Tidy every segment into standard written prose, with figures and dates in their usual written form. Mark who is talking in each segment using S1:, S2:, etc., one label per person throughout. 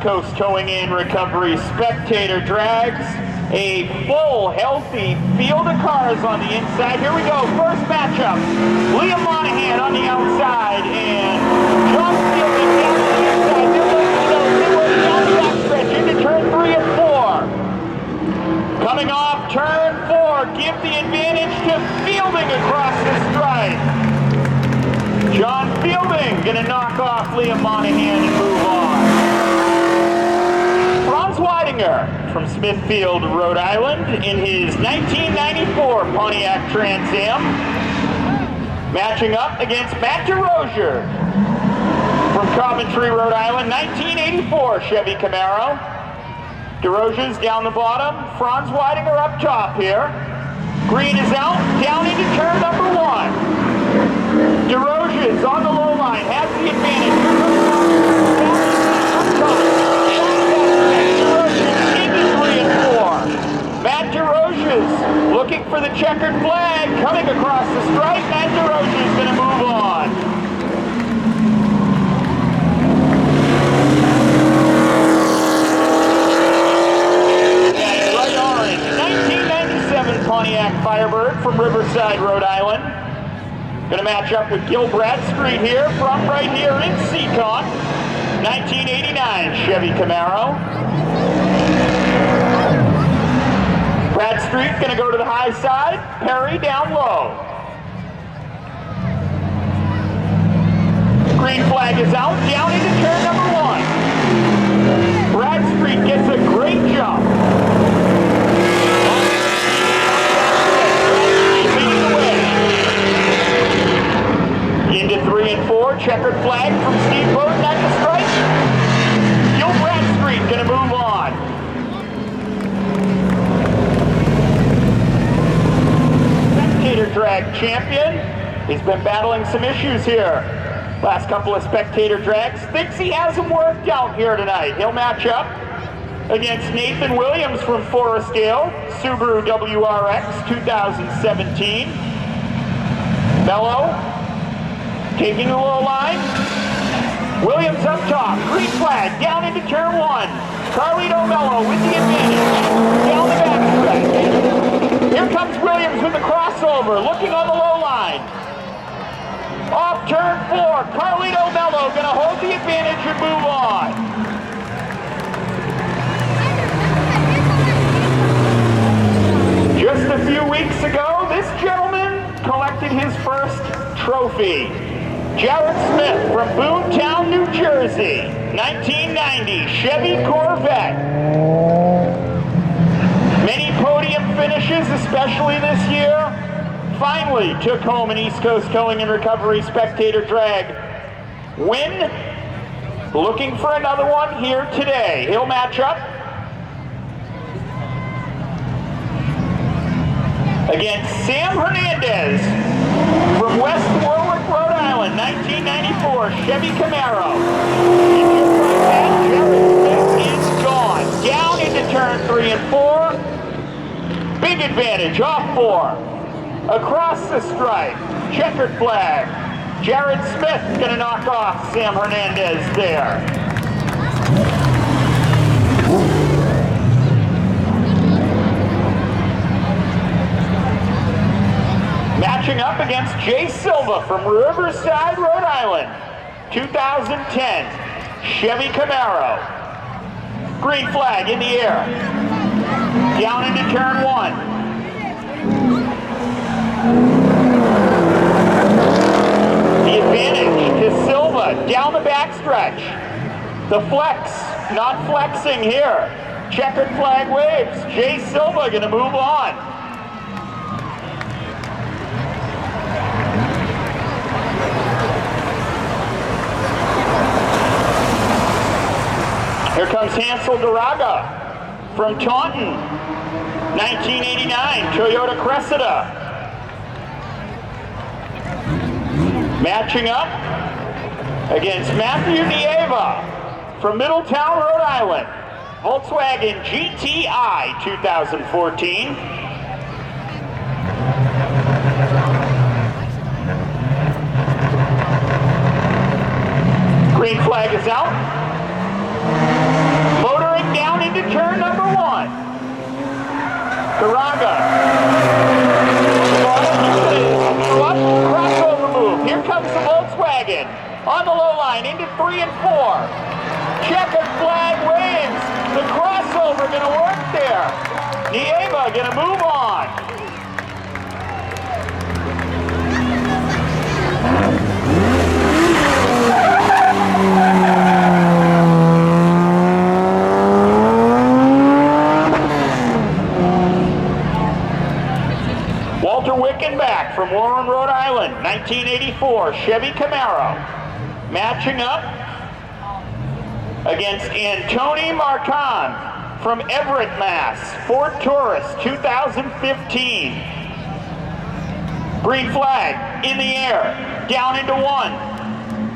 S1: Coast Towing and Recovery Spectator Drags. A full, healthy field of cars on the inside. Here we go, first matchup. Liam Monahan on the outside and John Fielding down the inside. They're looking down the backstretch into turn 3 and 4. Coming off turn 4, give the advantage to Fielding across the stripe. John Fielding gonna knock off Liam Monahan and move on. Franz Weidinger from Smithfield, Rhode Island in his 1994 Pontiac Trans Am. Matching up against Matt DeRozier from Coventry, Rhode Island, 1984 Chevy Camaro. DeRozier's down the bottom, Franz Weidinger up top here. Green is out, down into turn number 1. DeRozier's on the low line, has the advantage. Matt DeRozier's looking for the checkered flag, coming across the stripe. Matt DeRozier's going to move on. Bright orange, 1997 Pontiac Firebird from Riverside, Rhode Island. Going to match up with Gil Bradstreet here from right here in Seekonk. 1989 Chevy Camaro. Bradstreet going to go to the high side, Perry down low. Green flag is out, down into turn number 1. Bradstreet gets a great jump. Into 3 and 4, checkered flag from Steve Bowden at the stripe. Gil Bradstreet going to move on. Spectator Drag champion. He's been battling some issues here. Last couple of Spectator Drags. Thinks he has them worked out here tonight. He'll match up against Nathan Williams from Forestdale, Subaru WRX 2017. Mello taking the low line. Williams up top. Green flag down into turn 1. Carlito Mello with the advantage. Down the backstretch. Here comes Williams with the crossover, looking on the low line. Off turn 4, Carlito Mello gonna hold the advantage and move on. Just a few weeks ago, this gentleman collected his first trophy. Jared Smith from Boontown, New Jersey, 1990 Chevy Corvette. Many podium finishes, especially this year. Finally took home an East Coast Towing and Recovery Spectator Drag win. Looking for another one here today. He'll match up against Sam Hernandez from West Warwick, Rhode Island, 1994 Chevy Camaro. And just like that, Jared Smith is gone. Down into turn 3 and 4. Big advantage, off 4. Across the stripe, checkered flag. Jared Smith gonna knock off Sam Hernandez there. Matching up against Jay Silva from Riverside, Rhode Island, 2010 Chevy Camaro. Green flag in the air. Down into turn 1. The advantage to Silva down the backstretch. The flex, not flexing here. Checkered flag waves. Jay Silva gonna move on. Here comes Hansel Duraga from Taunton, 1989 Toyota Cressida. Matching up against Matthew Nieva from Middletown, Rhode Island, Volkswagen GTI 2014. Green flag is out. On the low line, into 3 and 4. Checkered flag waves. The crossover gonna work there. Nieva gonna move on. Walter Wickenbach from Warren, Rhode Island, 1984 Chevy Camaro. Matching up against Antony Marcan from Everett, Mass. Ford Taurus, 2015. Green flag in the air, down into 1.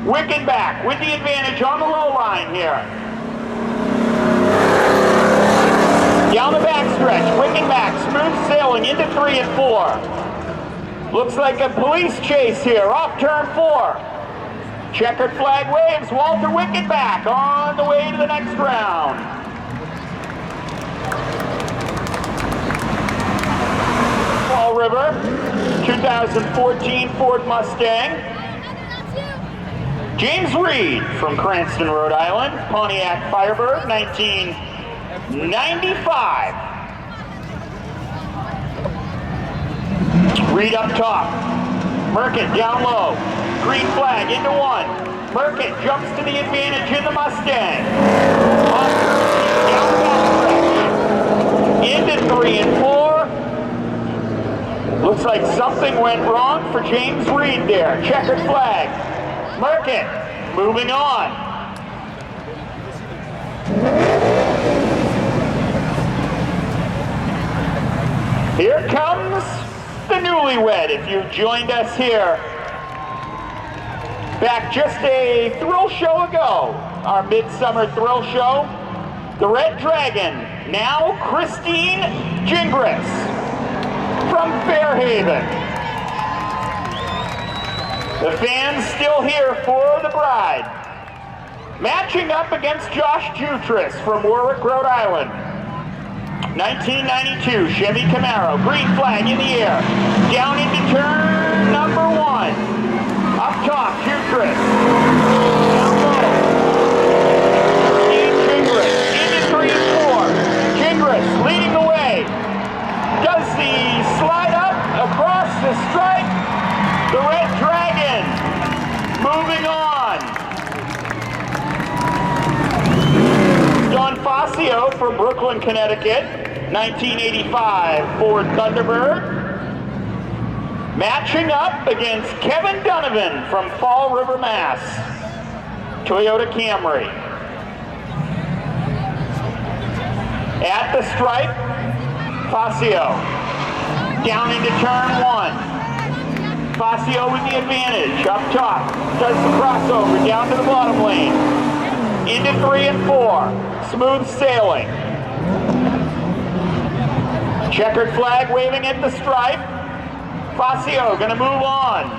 S1: Wickenbach with the advantage on the low line here. Down the backstretch, Wickenbach smooth sailing into 3 and 4. Looks like a police chase here, off turn 4. Checkered flag waves, Walter Wickenbach on the way to the next round. Fall River, 2014 Ford Mustang. James Reed from Cranston, Rhode Island, Pontiac Firebird, 1995. Reed up top. Merkin down low. Green flag into 1. Merkin jumps to the advantage in the Mustang. Down backstretch. Into 3 and 4. Looks like something went wrong for James Reed there. Checkered flag. Merkin moving on. Here comes the newlywed. If you've joined us here back just a thrill show ago, our midsummer thrill show, the Red Dragon, now Christine Gingras from Fairhaven. The fans still here for the bride. Matching up against Josh Jutras from Warwick, Rhode Island. 1992 Chevy Camaro, green flag in the air, down into turn number 1. Up top, Jutras. Down low. Gingras into 3 and 4. Gingras leading the way. Does the slide up across the stripe. The Red Dragon moving on. Don Fazio from Brooklyn, Connecticut, 1985 Ford Thunderbird. Matching up against Kevin Donovan from Fall River, Mass. Toyota Camry. At the stripe, Fazio. Down into turn 1. Fazio with the advantage, up top, does the crossover down to the bottom lane. Into 3 and 4, smooth sailing. Checkered flag waving at the stripe. Fazio gonna move on.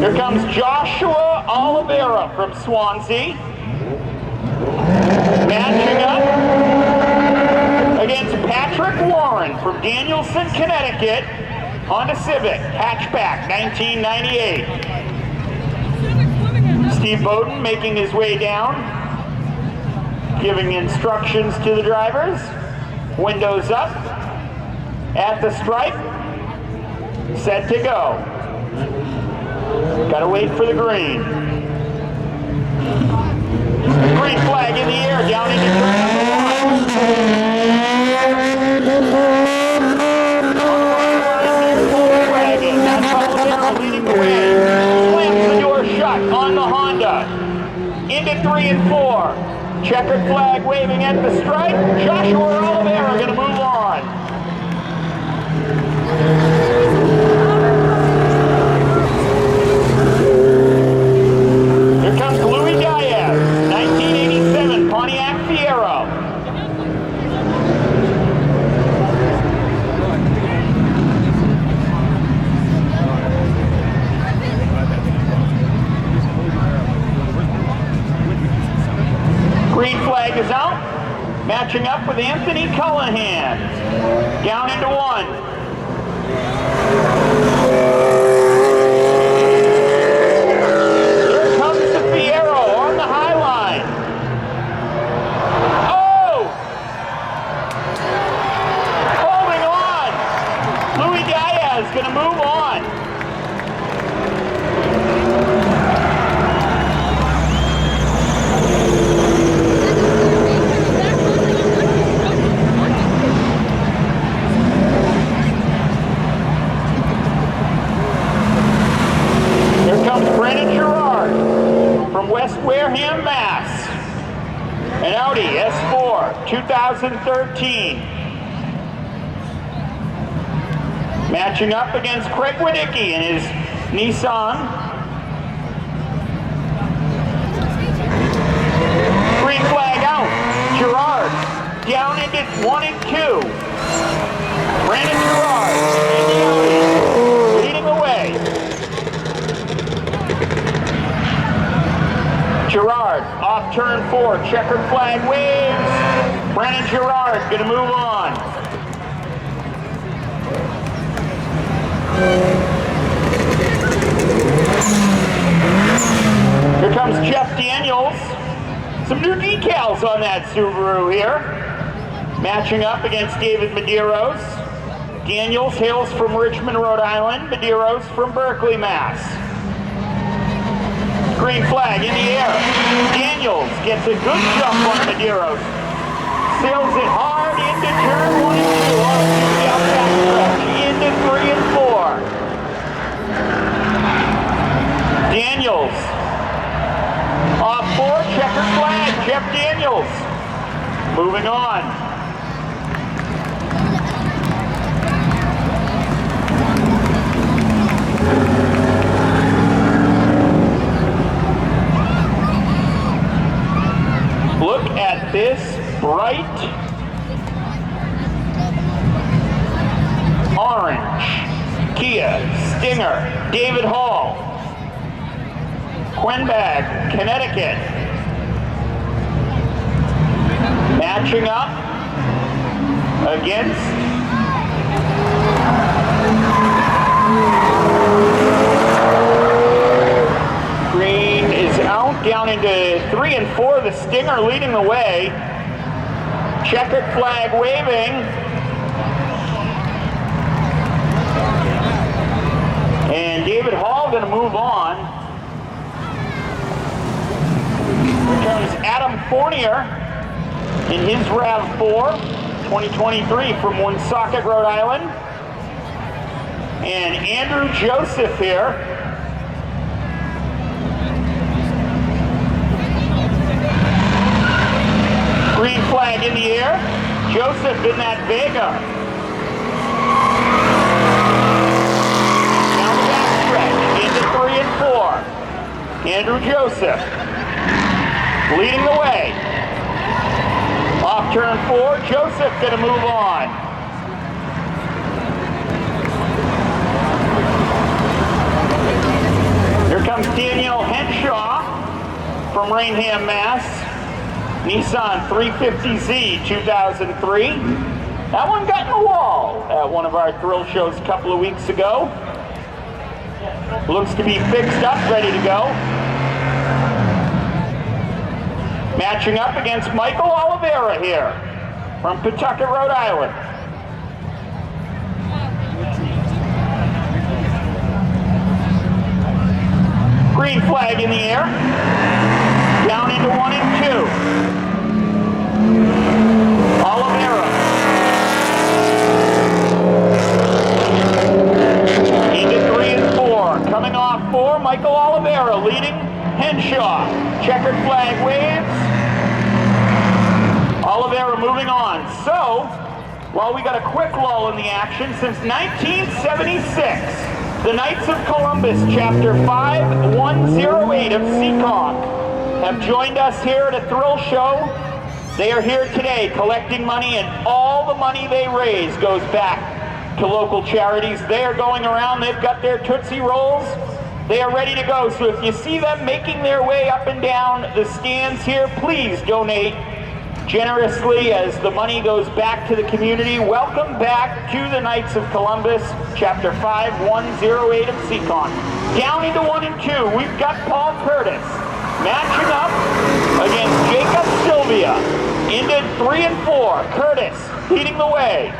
S1: Here comes Joshua Oliveira from Swansea. Matching up against Patrick Warren from Danielson, Connecticut, Honda Civic, hatchback, 1998. Steve Bowden making his way down, giving instructions to the drivers. Windows up, at the stripe, set to go. Gotta wait for the green. Green flag in the air, down into turn number 1. Leading the way. Slams the door shut on the Honda. Into 3 and 4. Checkered flag waving at the stripe. Joshua Oliveira gonna move on. Here comes Louis Diaz, 1987 Pontiac Fiero. Green flag is out. Matching up with with Anthony Cullihan. Down into one. Here comes the Fiero on the high line. Oh! Holding on. Louis Diaz going to move on. West Wareham, Mass. An Audi S4 2013. Matching up against Craig Winicki in his Nissan. Green flag out. Gerard down into 1 and 2. Brandon Gerard in the Audi leading away. Gerard, off turn 4, checkered flag waves. Brandon Gerard gonna move on. Here comes Jeff Daniels. Some new decals on that Subaru here. Matching up against David Medeiros. Daniels hails from Richmond, Rhode Island. Medeiros from Berkeley, Mass. Green flag in the air. Daniels gets a good jump on Medeiros. Sails it hard into turn 1 and 2 on the Outback stretch. Into 3 and 4. Daniels. Off 4, checkered flag. Jeff Daniels. Moving on. Look at this bright orange Kia Stinger, David Hall, Quinbag, Connecticut. Matching up against Green is out, down into 3 and 4. The Stinger leading the way. Checkered flag waving. And David Hall going to move on. Here comes Adam Fournier in his RAV4 2023 from Woonsocket, Rhode Island. And Andrew Joseph here. Green flag in the air. Joseph in that Vega. Down the back stretch into 3 and 4. Andrew Joseph leading the way. Off turn 4. Joseph going to move on. Here comes Daniel Henshaw from Rainham, Mass. Nissan 350Z 2003. That one got in the wall at one of our thrill shows a couple of weeks ago. Looks to be fixed up, ready to go. Matching up against Michael Oliveira here from Pawtucket, Rhode Island. Green flag in the air. Down into 1 and 2. Oliveira. Into 3 and 4. Coming off 4, Michael Oliveira leading Henshaw. Checkered flag waves. Oliveira moving on. So, while we got a quick lull in the action, since 1976, the Knights of Columbus, Chapter 5108 of Seekonk, have joined us here at a thrill show. They are here today collecting money, and all the money they raise goes back to local charities. They are going around, they've got their Tootsie Rolls. They are ready to go. So if you see them making their way up and down the stands here, please donate generously as the money goes back to the community. Welcome back to the Knights of Columbus, Chapter 5108 of Seekonk. Down into 1 and 2, we've got Paul Curtis matching up against Jacob Sylvia. Into 3 and 4, Curtis leading the way.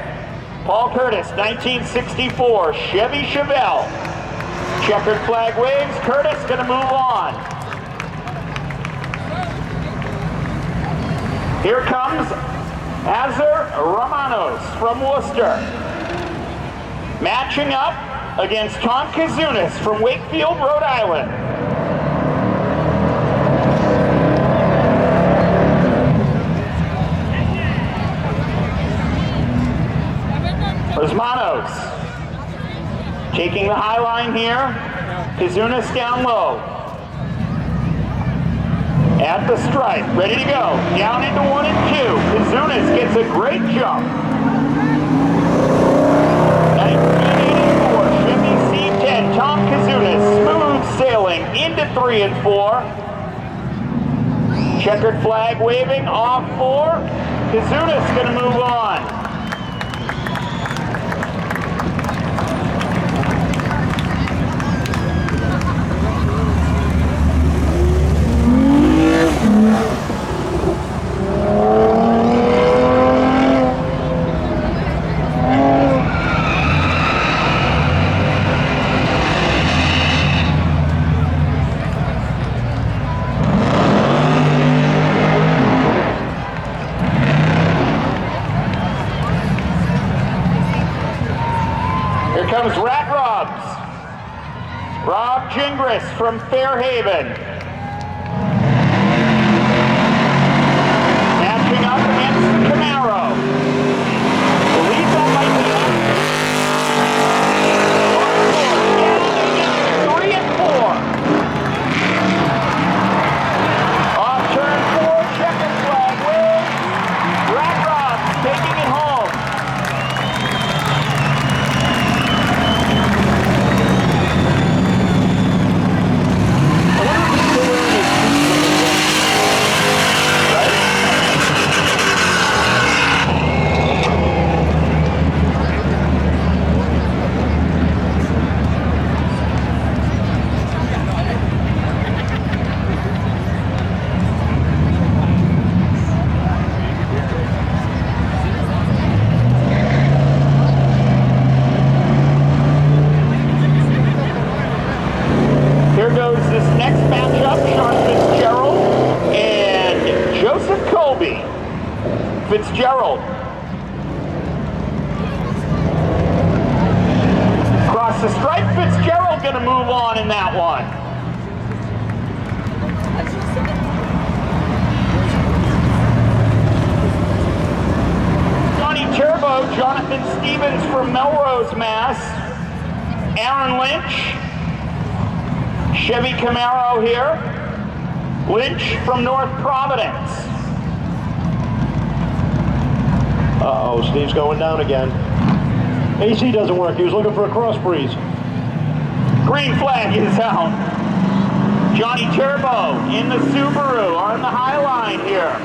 S1: Paul Curtis, 1964 Chevy Chevelle. Checkered flag waves, Curtis gonna move on. Here comes Azar Romanos from Worcester. Matching up against Tom Kazunas from Wakefield, Rhode Island. Romanos taking the high line here. Kazunas down low. At the stripe, ready to go. Down into 1 and 2. Kazunas gets a great jump. 1984 Chevy C10. Tom Kazunas smooth sailing into 3 and 4. Checkered flag waving off 4. Kazunas gonna move on. Comes Rat Robs. Rob Gingras from Fairhaven. Matching up against Camaro. Believe that might be down against 3 and 4. Off turn 4, checkered flag wave. Rat Robs taking it home. Fitzgerald. Across the stripe, Fitzgerald gonna move on in that one. Johnny Turbo, Jonathan Stevens from Melrose, Mass. Aaron Lynch, Chevy Camaro here. Lynch from North Providence.
S2: Uh-oh, Steve's going down again. AC doesn't work. He was looking for a cross breeze.
S1: Green flag is out. Johnny Turbo in the Subaru on the high line here.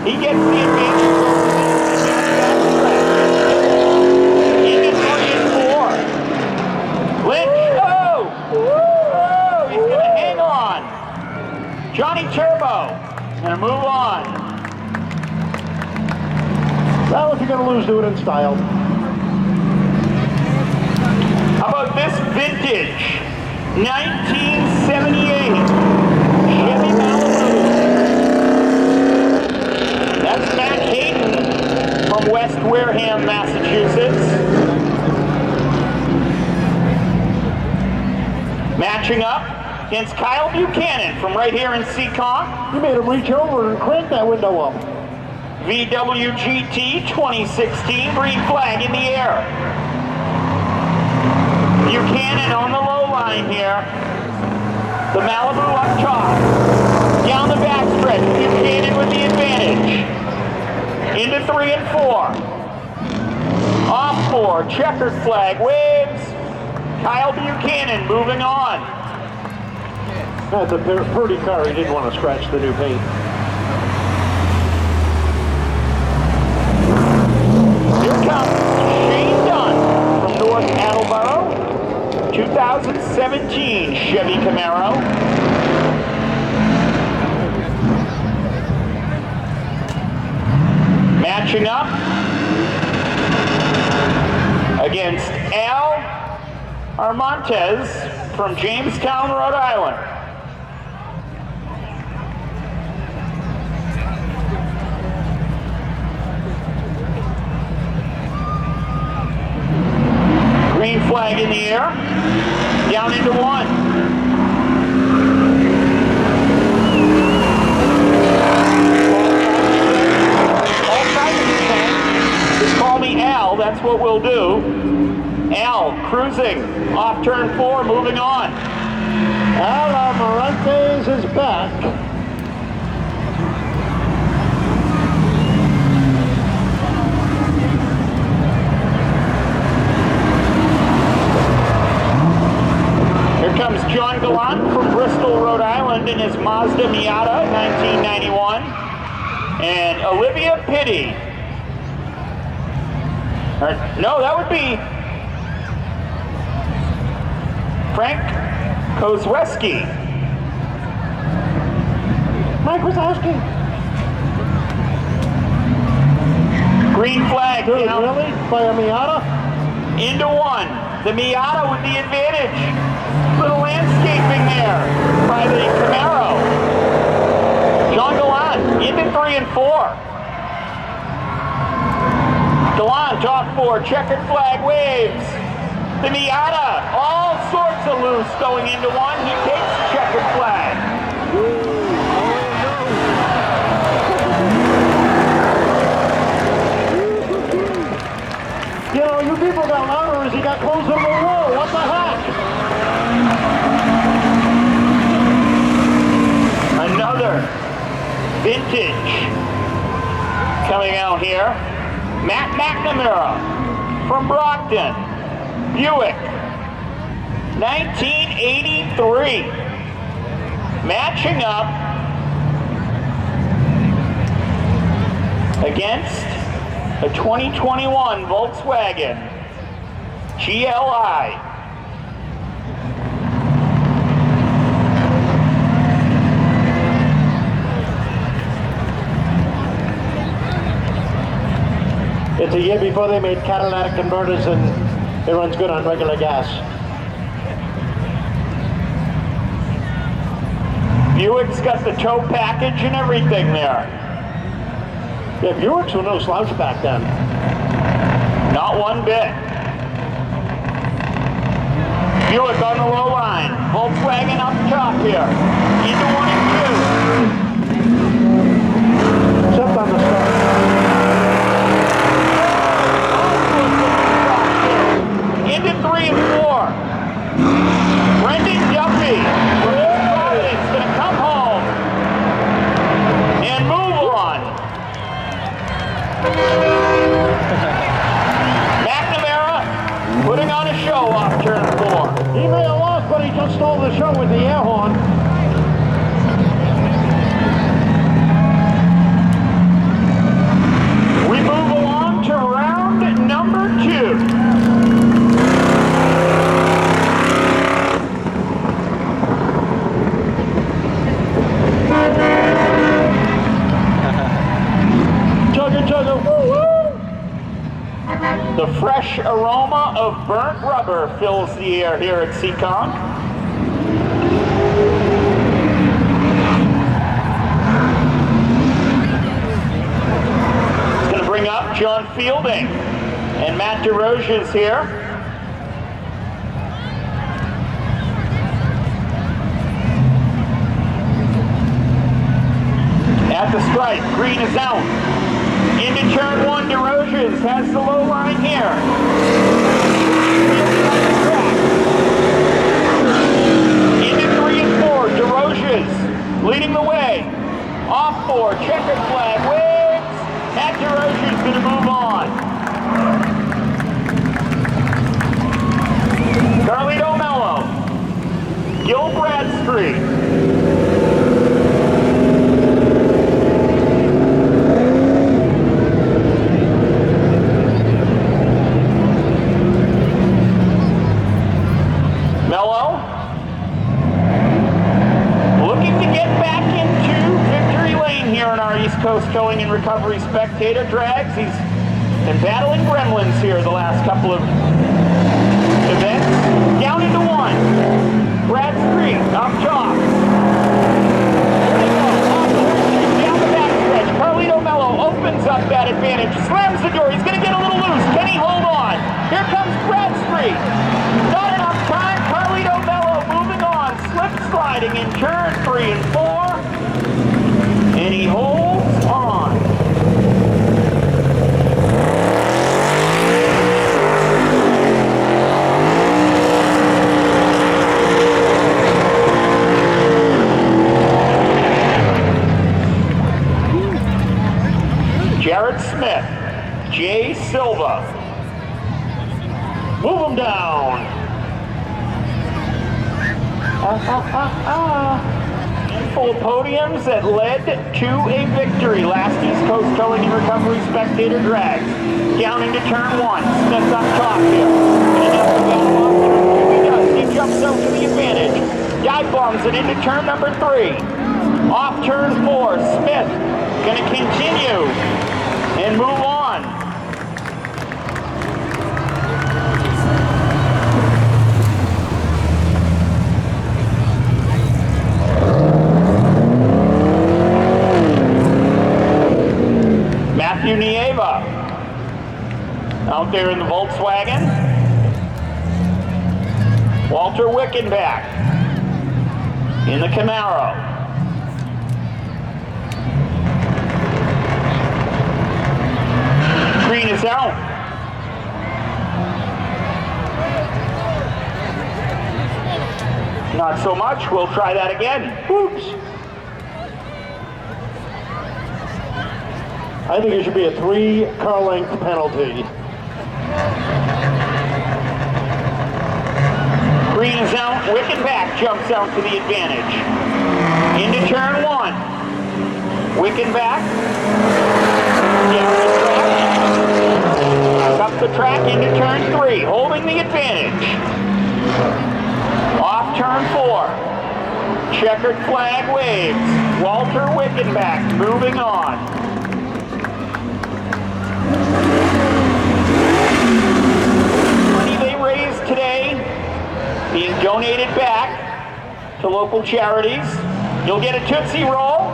S1: He gets the advantage into 3 and 4. Lynch, oh! He's gonna hang on. Johnny Turbo, gonna move on.
S2: Well, if you're going to lose, do it in style.
S1: How about this vintage 1978 Chevy Malibu? That's Matt Hayden from West Wareham, Massachusetts. Matching up against Kyle Buchanan from right here in Seekonk.
S2: You made him reach over and crank that window up.
S1: VWGT 2016, green flag in the air. Buchanan on the low line here. The Malibu up top. Down the backstretch, Buchanan with the advantage. Into 3 and 4. Off 4, checkered flag waves. Kyle Buchanan moving on.
S2: That's a pretty car. He didn't want to scratch the new paint.
S1: 2017 Chevy Camaro. Matching up against Al Armontes from Jamestown, Rhode Island. Green flag in the air, down into one. Just call me Al, that's what we'll do. Al, cruising, off turn 4, moving on.
S2: Al Armontes is back.
S1: Here comes John Gallant from Bristol, Rhode Island in his Mazda Miata 1991. And Olivia Pitti. No, that would be Frank Kozweski.
S2: Mike Wazowski.
S1: Green flag
S2: Dude,
S1: down
S2: really? By a Miata?
S1: into one. The Miata with the advantage. Little landscaping there by the Camaro. John Gallant into 3 and 4. Gallant off 4, checkered flag waves. The Miata, all sorts of loose going into 1. He takes the checkered flag.
S2: You know, you people got louder as he got closer to the wall. What the heck?
S1: Another vintage coming out here. Matt McNamara from Brockton, Buick, 1983. Matching up against a 2021 Volkswagen GLI.
S2: It's a year before they made catalytic converters and it runs good on regular gas.
S1: Buick's got the tow package and everything there.
S2: Yeah, Buicks were no slouch back then.
S1: Not one bit. Buick on the low line. Volkswagen up top here. Into 1 and 2.
S2: Except on the start.
S1: Into 3 and 4. Brendan Duffy from Providence gonna come home and move on. McNamara putting on a show off turn 4.
S2: He may have lost, but he just stole the show with the air horn.
S1: We move along to round number 2. The fresh aroma of burnt rubber fills the air here at Seekonk. It's going to bring up John Fielding and Matt DeRoche's here. At the stripe, green is out. Into turn 1, DeRoche's has the low line here. Into 3 and 4, DeRoche's leading the way. Off 4, checkered flag waves. Matt DeRoche's going to move on. Carlito Mello, Gil Bradstreet. Mello Recovery Spectator Drags. He's been battling gremlins here the last couple of events. Down into one. Brad Street up top. There they go. Off the street, down the backstretch. Carlito Mello opens up that advantage. Slams the door. He's going to get a little loose. Can he hold on? Here comes Brad Street. Not enough time. Carlito Mello moving on. Slip sliding in turn 3 and 4. And he holds on. Jared Smith, Jay Silva. Move him down. Full podiums that led to a victory. Last East Coast Towing and Recovery Spectator Drags. Down into turn 1. Smith up top here. And enough to battle off turn 2 he does. He jumps out to the advantage. Dive bombs it into turn number 3. Off turn 4. Smith gonna continue and move on. Matthew Nieva out there in the Volkswagen. Walter Wickenbach in the Camaro. Green is out. Not so much. We'll try that again. Oops.
S2: I think it should be a 3-car length penalty.
S1: Green is out. Wickenbach jumps out to the advantage. Into turn 1. Wickenbach. Down the track. Up the track into turn 3. Holding the advantage. Off turn 4. Checkered flag waves. Walter Wickenbach moving on. Money they raised today being donated back to local charities. You'll get a Tootsie Roll.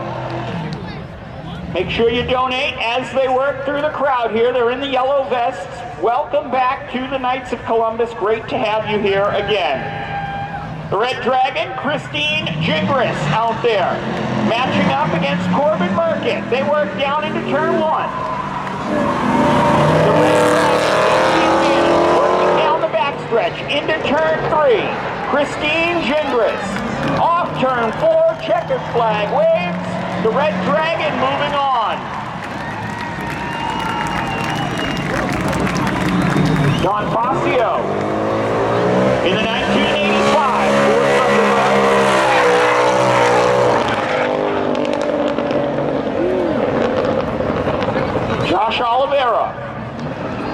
S1: Make sure you donate as they work through the crowd here. They're in the yellow vests. Welcome back to the Knights of Columbus. Great to have you here again. The Red Dragon, Christine Gingras out there. Matching up against Corbin Merkett. They work down into turn 1. The Red Dragon working down the backstretch into turn 3. Christine Gingras. Off turn 4, checkered flag waves. The Red Dragon moving on. Don Fazio in the 1985 Ford Thunderbird. Josh Oliveira,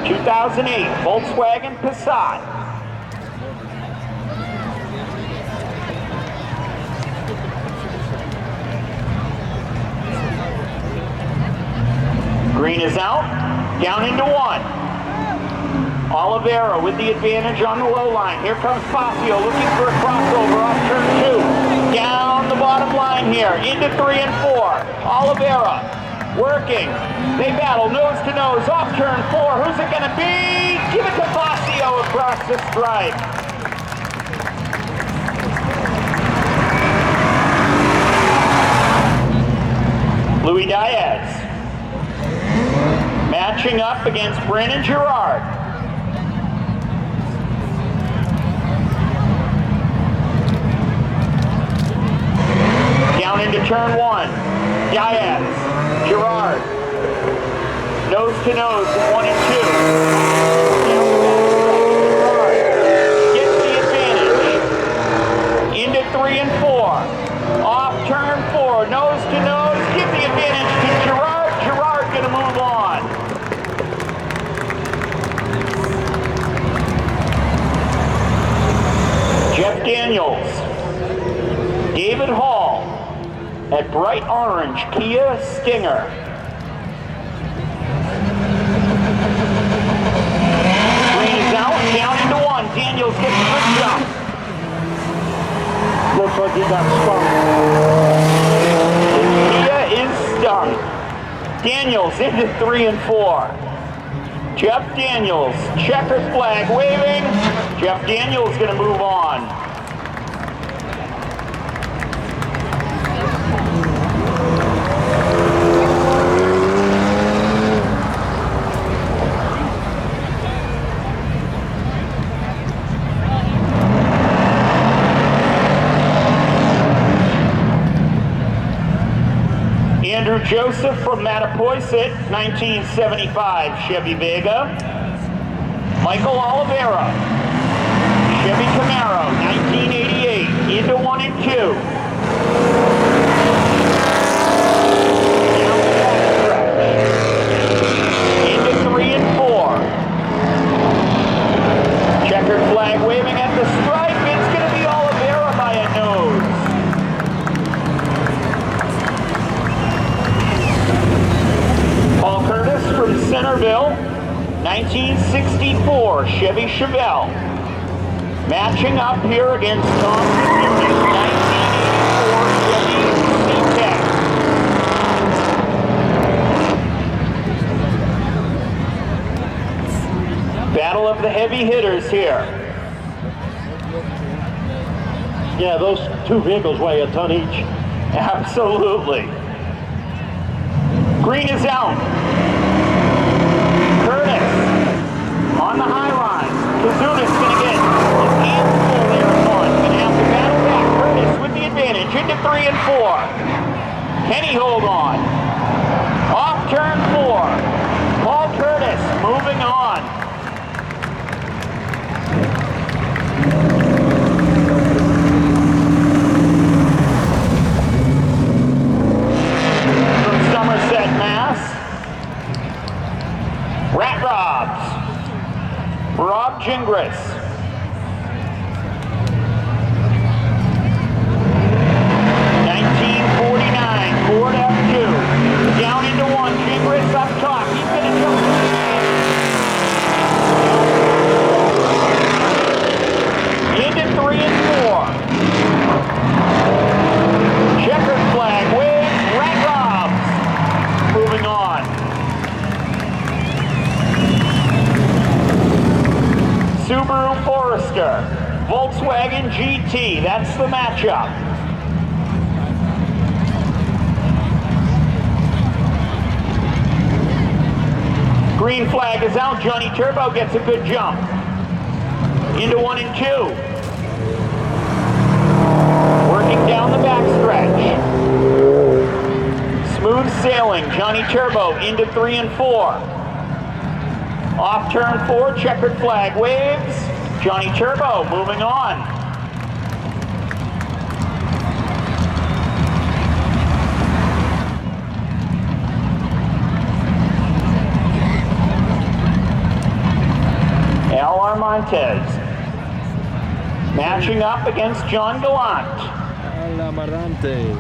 S1: 2008 Volkswagen Passat. Green is out, down into 1. Oliveira with the advantage on the low line. Here comes Fazio looking for a crossover off turn 2. Down the bottom line here, into 3 and 4. Oliveira working. They battle nose to nose off turn 4. Who's it going to be? Give it to Fazio across the stripe. Louis Diaz matching up against Brandon Girard. Down into turn 1. Diaz, Girard. Nose to nose in 1 and 2. Down the backstretch, Girard gets the advantage. Into 3 and 4. Off turn 4, nose to nose. Give the advantage to Girard. Girard gonna move on. Jeff Daniels, David Hall at bright orange Kia Stinger.
S2: got stung.
S1: Kia is stung. Daniels into 3 and 4. Jeff Daniels, checkered flag waving. Jeff Daniels going to move on. Andrew Joseph from Mattapoisett, 1975 Chevy Vega. Michael Oliveira, Chevy Camaro, 1988, into 1 and 2. Down the backstretch. Into 3 and 4. Checkered flag waving at the stripe. It's going to be Oliveira by a nose. Paul Curtis from Centerville, 1964 Chevy Chevelle. Matching up here against Tom Unit, 1984 Chevy Seekonk. Battle of the heavy hitters here.
S2: Yeah, those two vehicles weigh a ton each.
S1: Absolutely. Green is out. Curtis on the high line. Kazuna's going to get his hands full there in 1. Going to have to battle back. Curtis with the advantage into 3 and 4. Can he hold on? Off turn 4. Paul Curtis moving on. Somerset, Mass. Rat Robs. Rob Gingras. Ford F2. Down into 1. Gingras up top. He's going to jump. Into 3 and 4. Checkered flag wave. Rat Robs. Moving on. Subaru Forester, Volkswagen GT, that's the matchup. Green flag is out, Johnny Turbo gets a good jump. Into 1 and 2. Working down the backstretch. Smooth sailing, Johnny Turbo into 3 and 4. Off turn 4, checkered flag waves. Johnny Turbo moving on. Al Armantes matching up against John Gallant.
S3: Al Armantes.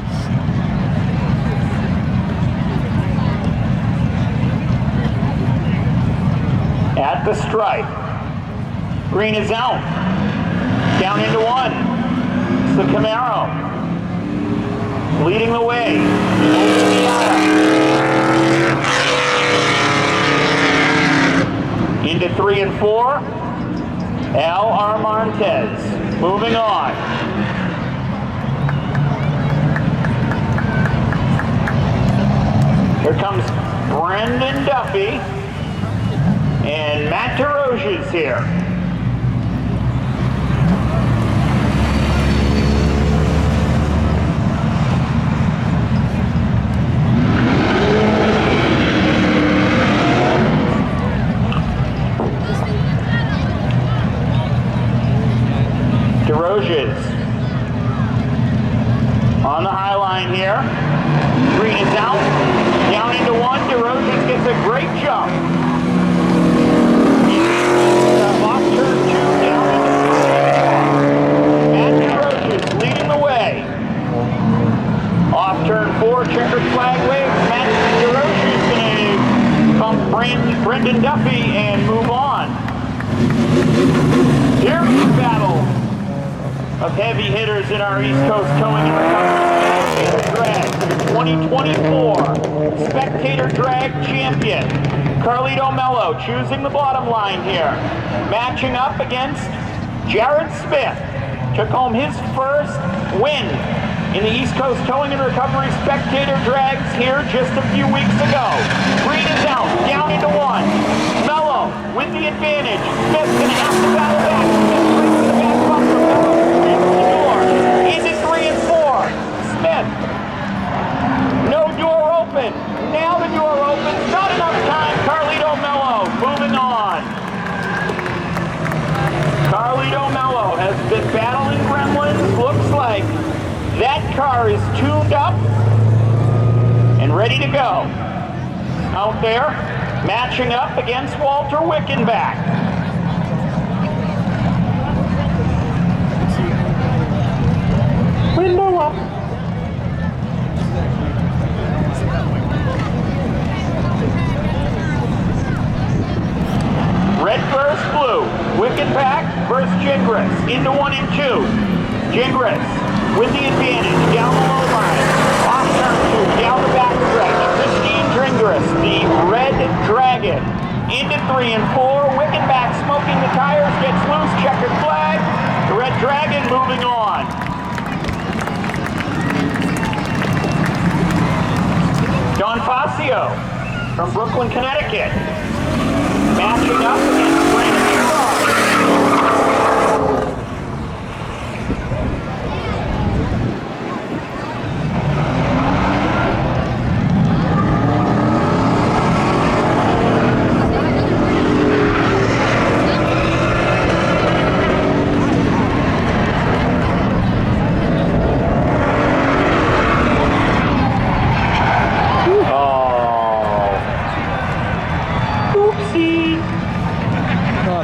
S1: At the stripe. Green is out. Down into 1. It's the Camaro. Leading the way. Into 3 and 4. Al Armantes. Moving on. Here comes Brendan Duffy. And Matt DeRoche's here. DeRoche's on the high line here. Green is out. Down into 1. DeRoche's gets a great jump. Off turn 2, down into 3. Matt DeRoche's leading the way. Off turn 4, checkered flag wave. Matt DeRoche's going to pump Brendan Duffy and move on. Here's the battle of heavy hitters in our East Coast towing and recovery Spectator Drag 2024 Spectator Drag Champion Carlito Mello choosing the bottom line here, matching up against Jared Smith. Took home his first win in the East Coast Towing and Recovery Spectator Drags here just a few weeks ago. Green is out, down into one. Mello with the advantage. Smith's going to have to battle back. Smith brings the back bumper. Mello slams the door. Is it 3 and 4? Smith. No door open. Now the door opens. Not enough time. Carlito Mello moving on. Carlito Mello has been battling gremlins. Looks like that car is tuned up and ready to go. Out there, matching up against Walter Wickenbach. Window up. Red versus blue. Wickenbach versus Gingras. Into 1 and 2. Gingras with the advantage, down the low line, off turn 2, down the back stretch, Christine Gingras, the Red Dragon, into 3 and 4, Wickenbach smoking the tires, gets loose, checkered flag, the Red Dragon moving on. Don Fascio from Brooklyn, Connecticut, matching up against Brandon Gerard.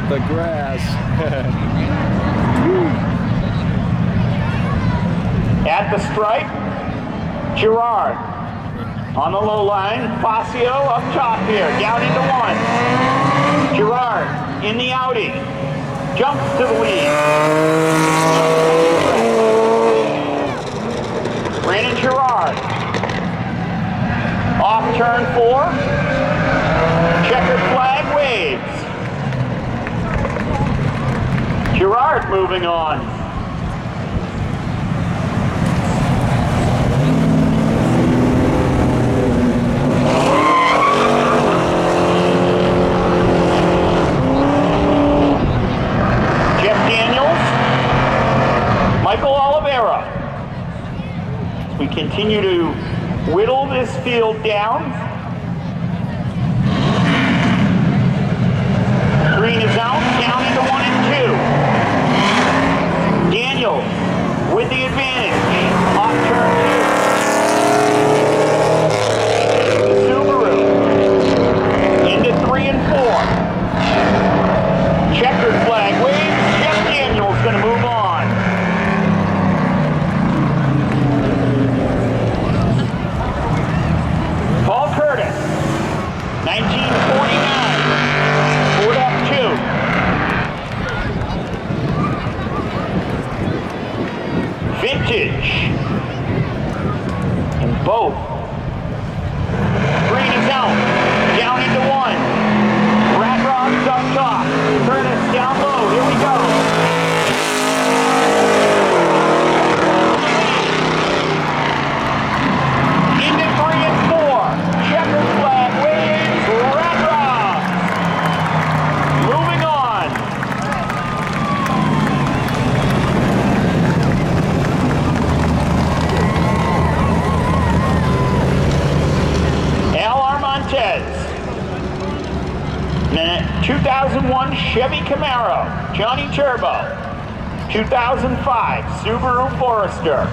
S3: The grass.
S1: At the stripe, Gerard on the low line, Fascio up top here, down into 1. Gerard in the Audi, jumps to the lead. Brandon Gerard, off turn 4, checkered flag waves. Gerard moving on. Jeff Daniels, Michael Oliveira. We continue to whittle this field down. Green is out, down into 1 and 2. Daniels with the advantage, off turn 2. Subaru into 3 and 4. Checkered flag waves, Jeff Daniels going to move on. Paul Curtis, 1949, Ford F2. Vintage. And both. Green is out. Down into 1. Rat Rods up top. Curtis down low. Here we go. Into 3 and 4. Checkered flag waves. Rat Rods. Moving on. Al Armontes. 2001 Chevy Camaro, Johnny Turbo. 2005 Subaru Forester.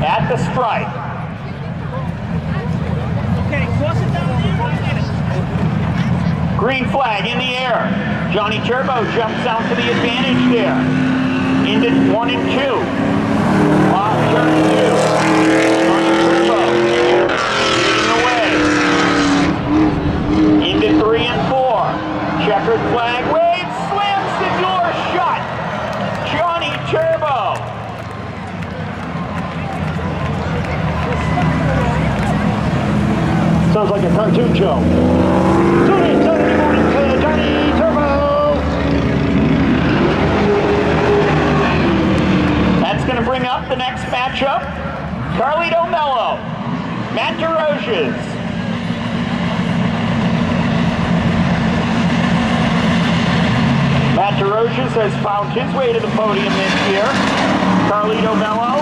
S1: At the stripe.
S4: Okay, cross it down there.
S1: Green flag in the air. Johnny Turbo jumps out to the advantage there. Into 1 and 2. Off turn 2. Johnny Turbo
S2: Cartoon Joe. Tune in Saturday morning to Johnny Turbo.
S1: That's going to bring up the next matchup. Carlito Mello, Matt DeRoches. Matt DeRoches has found his way to the podium this year. Carlito Mello,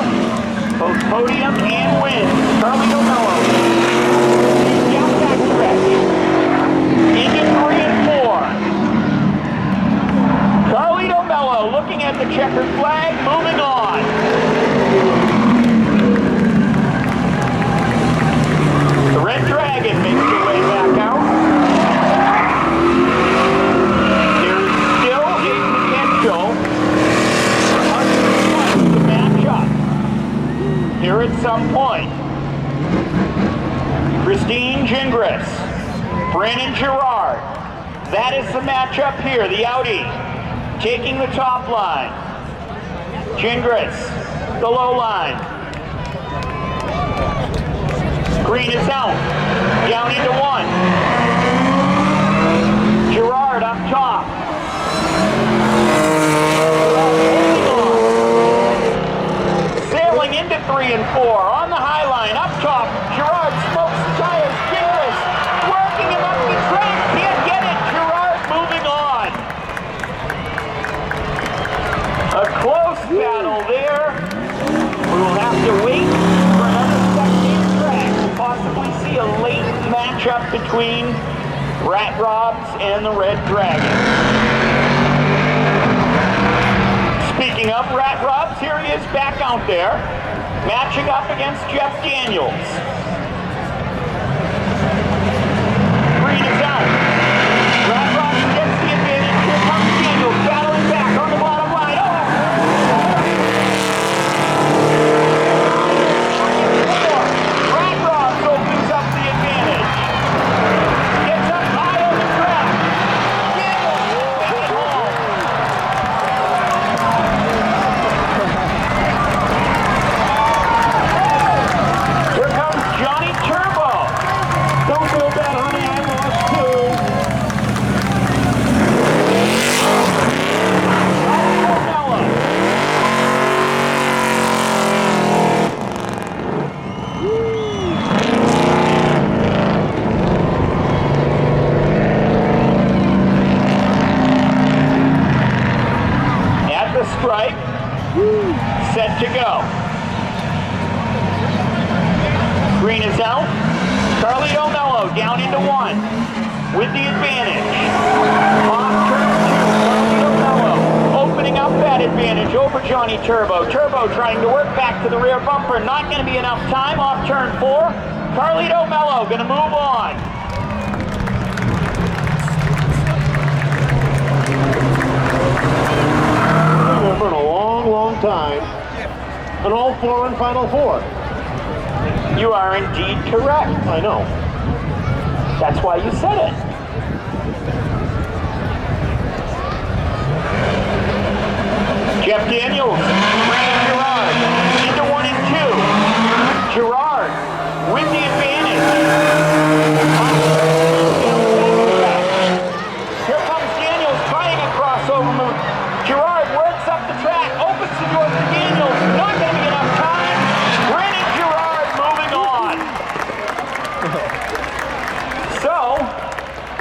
S1: both podium and wins. Carlito Mello, down back stretch, into 3 and 4. Carlito Mello looking at the checkered flag, moving on. The Red Dragon makes their way back out. There's still a potential for us to match up here at some point. Christine Gingras, Brandon Gerard. That is the matchup here, the Audi taking the top line. Gingras, the low line. Green is out, down into 1. Gerard up top. Sailing into 3 and 4, on the high line, up top. Gerard smokes the tires, Gingras working him up the track, can't get it. Gerard moving on. A close battle there. We will have to wait for another spectator drag to possibly see a late matchup between Rat Robs and the Red Dragon. Speaking of Rat Robs, here he is back out there, matching up against Jeff Daniels. Green is out. Rat Robs gets the advantage. Here comes Daniels, battling back on the bottom line. Rat Robs opens up the advantage. Gets up high on the track. Daniels takes it home. Here comes Johnny Turbo.
S2: Don't feel bad, honey, I lost too.
S1: At the stripe, set to go. Green is out. Carlito Mello down into 1 with the advantage. Off turn 2, Carlito Mello opening up that advantage over Johnny Turbo. Turbo trying to work back to the rear bumper. Not going to be enough time. Off turn 4. Carlito Mello going to move on.
S2: For a long, long time. And all 4 in Final 4.
S1: You are indeed correct.
S2: I know.
S1: That's why you said it. Jeff Daniels, Brandon Gerard, into 1 and 2. Gerard with the advantage. Here comes Daniels trying a crossover move. Gerard works up the track, opens the door for Daniels. Not going to be enough time. Brandon Gerard moving on. So,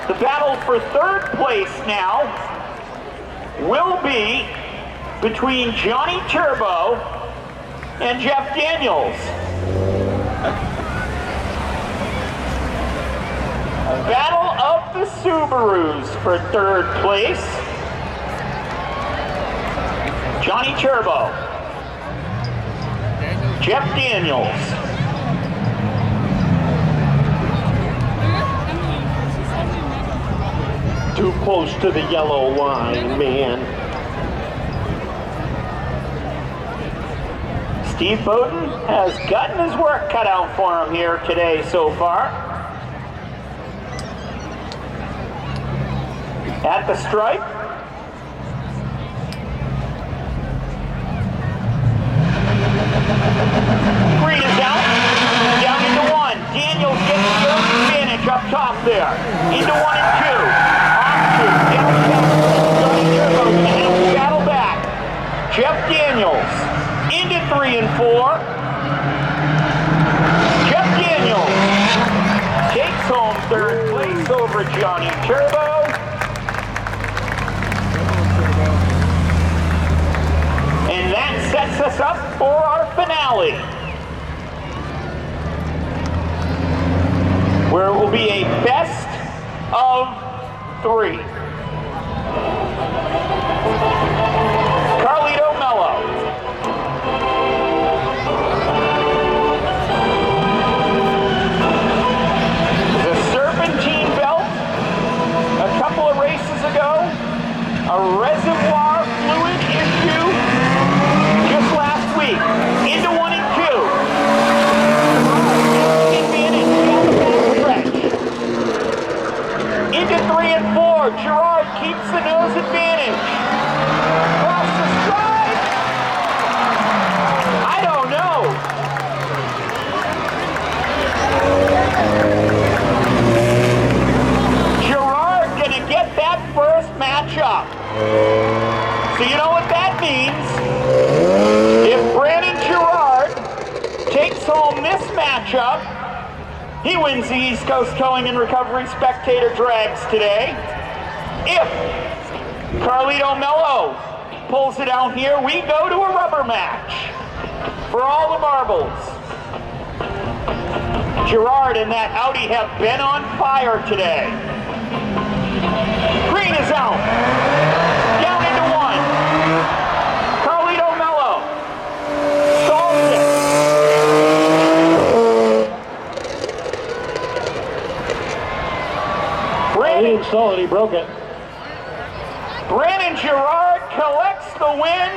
S1: the battle for 3rd place now will be between Johnny Turbo and Jeff Daniels. Battle of the Subarus for 3rd place. Johnny Turbo, Jeff Daniels.
S2: Too close to the yellow line, man.
S1: Steve Bowden has gotten his work cut out for him here today so far. At the stripe. Green is out. Down into 1. Daniels gets the advantage up over Johnny Turbo. And that sets us up for our finale, where it will be a best of 3. Carlito Mello. The Serpentine Belt, a couple of races ago, a reservoir fluid issue just last week, into 1 and 2. Advantage down the back stretch. Into 3 and 4, Gerard keeps the nose advantage. Across the stride. I don't know. Gerard gonna get that first matchup. So you know what that means? If Brandon Gerard takes home this matchup, he wins the East Coast Towing and Recovery Spectator Drags today. If Carlito Mello pulls it out here, we go to a rubber match for all the marbles. Gerard and that Audi have been on fire today. Green is out. Down into 1. Carlito Mello solves it.
S2: He didn't stall it, he broke it.
S1: Brandon Gerard collects the win.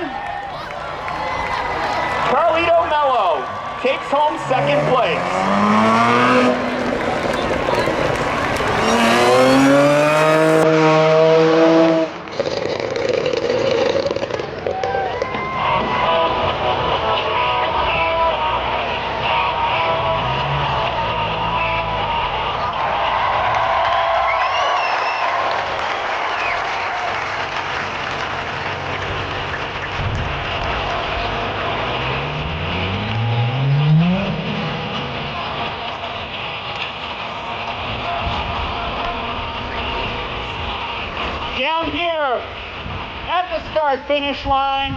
S1: Carlito Mello takes home second place. Down here at the start-finish line